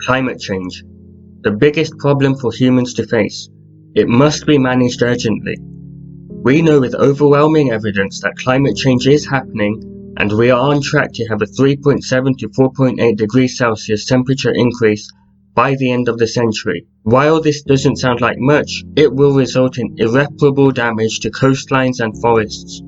Climate change. The biggest problem for humans to face. It must be managed urgently. We know with overwhelming evidence that climate change is happening, and we are on track to have a 3.7 to 4.8 degrees Celsius temperature increase by the end of the century. While this doesn't sound like much, it will result in irreparable damage to coastlines and forests.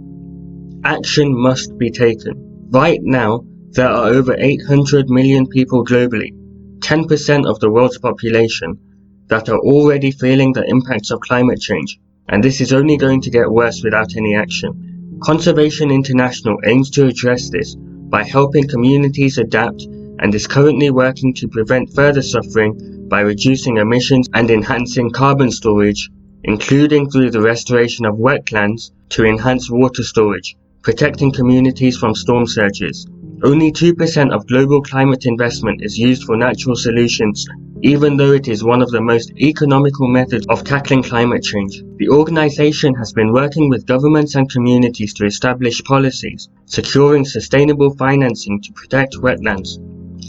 Action must be taken. Right now, there are over 800 million people globally, 10% of the world's population, that are already feeling the impacts of climate change, and this is only going to get worse without any action. Conservation International aims to address this by helping communities adapt and is currently working to prevent further suffering by reducing emissions and enhancing carbon storage, including through the restoration of wetlands to enhance water storage, protecting communities from storm surges. Only 2% of global climate investment is used for natural solutions, even though it is one of the most economical methods of tackling climate change. The organization has been working with governments and communities to establish policies, securing sustainable financing to protect wetlands,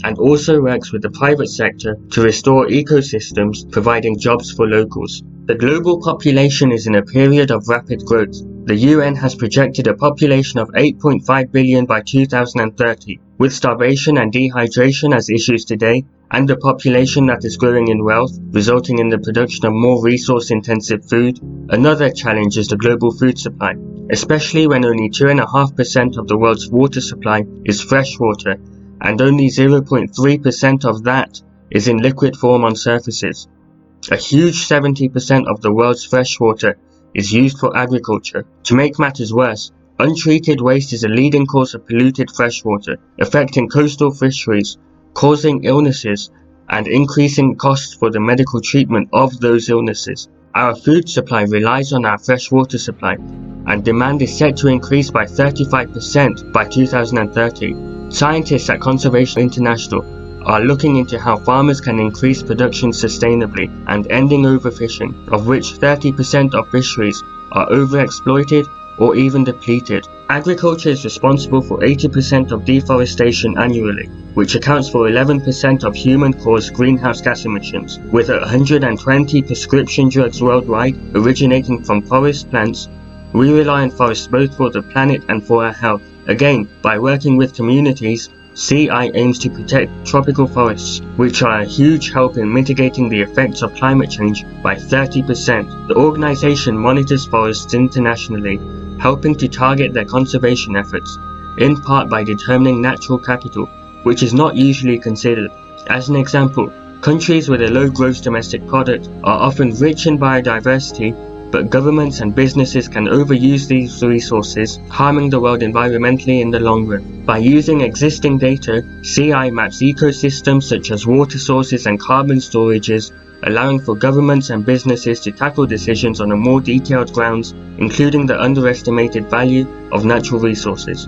and also works with the private sector to restore ecosystems, providing jobs for locals. The global population is in a period of rapid growth. The UN has projected a population of 8.5 billion by 2030, with starvation and dehydration as issues today, and a population that is growing in wealth, resulting in the production of more resource-intensive food. Another challenge is the global food supply, especially when only 2.5% of the world's water supply is fresh water, and only 0.3% of that is in liquid form on surfaces. A huge 70% of the world's fresh water is used for agriculture. To make matters worse, untreated waste is a leading cause of polluted freshwater, affecting coastal fisheries, causing illnesses, and increasing costs for the medical treatment of those illnesses. Our food supply relies on our freshwater supply, and demand is set to increase by 35% by 2030. Scientists at Conservation International are looking into how farmers can increase production sustainably and ending overfishing, of which 30% of fisheries are overexploited or even depleted. Agriculture is responsible for 80% of deforestation annually, which accounts for 11% of human-caused greenhouse gas emissions, with 120 prescription drugs worldwide originating from forest plants. We rely on forests both for the planet and for our health. Again, by working with communities, CI aims to protect tropical forests, which are a huge help in mitigating the effects of climate change by 30%. The organization monitors forests internationally, helping to target their conservation efforts, in part by determining natural capital, which is not usually considered. As an example, countries with a low gross domestic product are often rich in biodiversity, but governments and businesses can overuse these resources, harming the world environmentally in the long run. By using existing data, CI maps ecosystems such as water sources and carbon storages, allowing for governments and businesses to tackle decisions on a more detailed grounds, including the underestimated value of natural resources.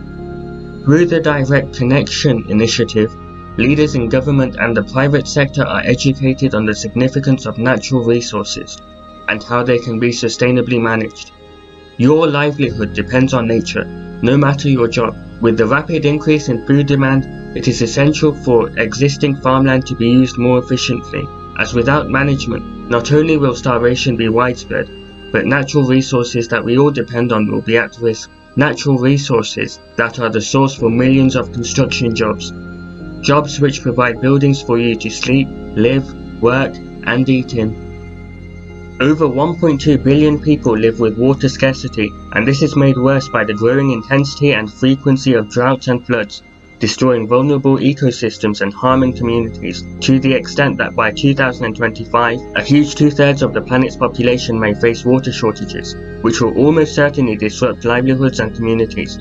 Through the Direct Connection initiative, leaders in government and the private sector are educated on the significance of natural resources and how they can be sustainably managed. Your livelihood depends on nature, no matter your job. With the rapid increase in food demand, it is essential for existing farmland to be used more efficiently, as without management, not only will starvation be widespread, but natural resources that we all depend on will be at risk. Natural resources that are the source for millions of construction jobs. Jobs which provide buildings for you to sleep, live, work, and eat in. Over 1.2 billion people live with water scarcity, and this is made worse by the growing intensity and frequency of droughts and floods, destroying vulnerable ecosystems and harming communities, to the extent that by 2025, a huge 2/3 of the planet's population may face water shortages, which will almost certainly disrupt livelihoods and communities.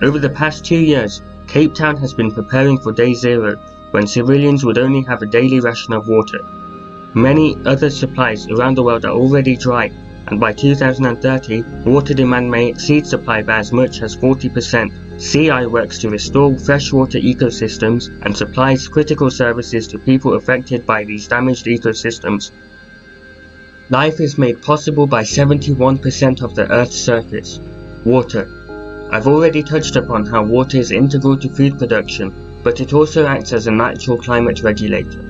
Over the past 2 years, Cape Town has been preparing for day zero, when civilians would only have a daily ration of water. Many other supplies around the world are already dry, and by 2030, water demand may exceed supply by as much as 40%. CI works to restore freshwater ecosystems and supplies critical services to people affected by these damaged ecosystems. Life is made possible by 71% of the Earth's surface. Water. I've already touched upon how water is integral to food production, but it also acts as a natural climate regulator.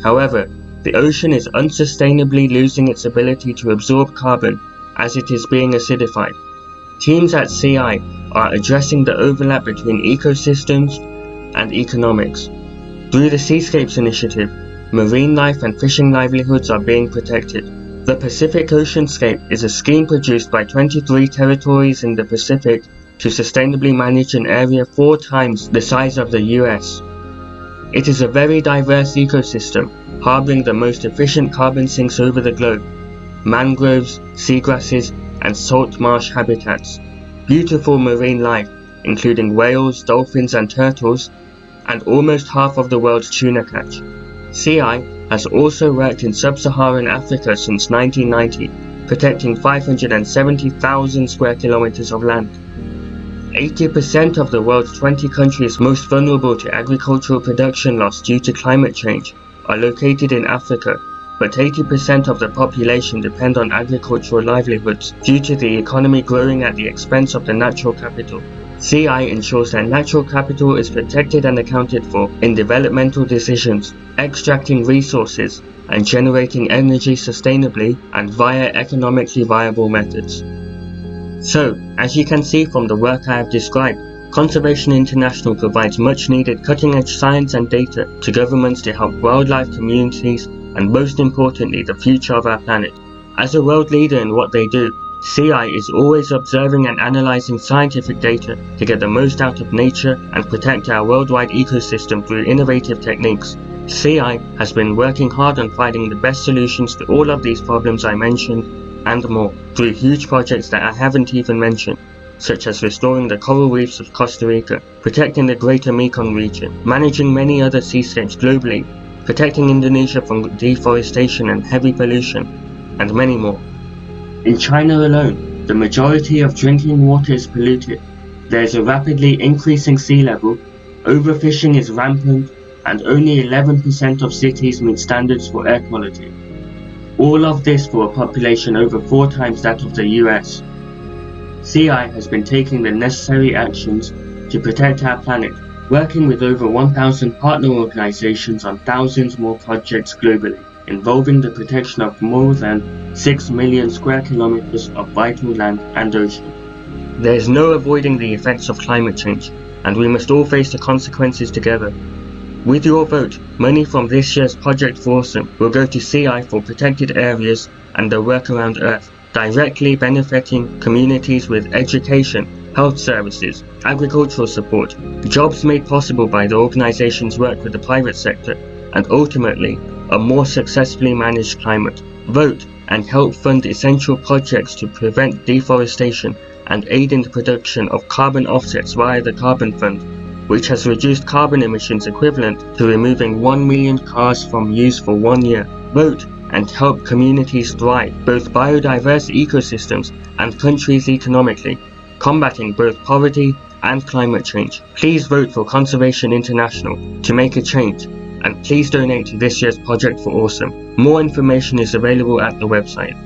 However, the ocean is unsustainably losing its ability to absorb carbon as it is being acidified. Teams at CI are addressing the overlap between ecosystems and economics. Through the Seascapes Initiative, marine life and fishing livelihoods are being protected. The Pacific Oceanscape is a scheme produced by 23 territories in the Pacific to sustainably manage an area 4 times the size of the US. It is a very diverse ecosystem, harboring the most efficient carbon sinks over the globe: mangroves, seagrasses, and salt marsh habitats, beautiful marine life, including whales, dolphins, and turtles, and almost half of the world's tuna catch. CI has also worked in sub-Saharan Africa since 1990, protecting 570,000 square kilometers of land. 80% of the world's 20 countries most vulnerable to agricultural production loss due to climate change are located in Africa, but 80% of the population depend on agricultural livelihoods due to the economy growing at the expense of the natural capital. CI ensures that natural capital is protected and accounted for in developmental decisions, extracting resources, and generating energy sustainably and via economically viable methods. So, as you can see from the work I have described, Conservation International provides much needed cutting-edge science and data to governments to help wildlife communities and, most importantly, the future of our planet. As a world leader in what they do, CI is always observing and analyzing scientific data to get the most out of nature and protect our worldwide ecosystem through innovative techniques. CI has been working hard on finding the best solutions to all of these problems I mentioned and more through huge projects that I haven't even mentioned, such as restoring the coral reefs of Costa Rica, protecting the greater Mekong region, managing many other seascapes globally, protecting Indonesia from deforestation and heavy pollution, and many more. In China alone, the majority of drinking water is polluted. There is a rapidly increasing sea level, overfishing is rampant, and only 11% of cities meet standards for air quality. All of this for a population over 4 times that of the US. CI has been taking the necessary actions to protect our planet, working with over 1,000 partner organizations on thousands more projects globally, involving the protection of more than 6 million square kilometers of vital land and ocean. There is no avoiding the effects of climate change, and we must all face the consequences together. With your vote, money from this year's Project for Awesome will go to CI for protected areas and their work around Earth, directly benefiting communities with education, health services, agricultural support, jobs made possible by the organization's work with the private sector, and ultimately, a more successfully managed climate. Vote and help fund essential projects to prevent deforestation and aid in the production of carbon offsets via the Carbon Fund, which has reduced carbon emissions equivalent to removing 1 million cars from use for 1 year. Vote and help communities thrive, both biodiverse ecosystems and countries economically, combating both poverty and climate change. Please vote for Conservation International to make a change, and please donate to this year's Project for Awesome. More information is available at the website.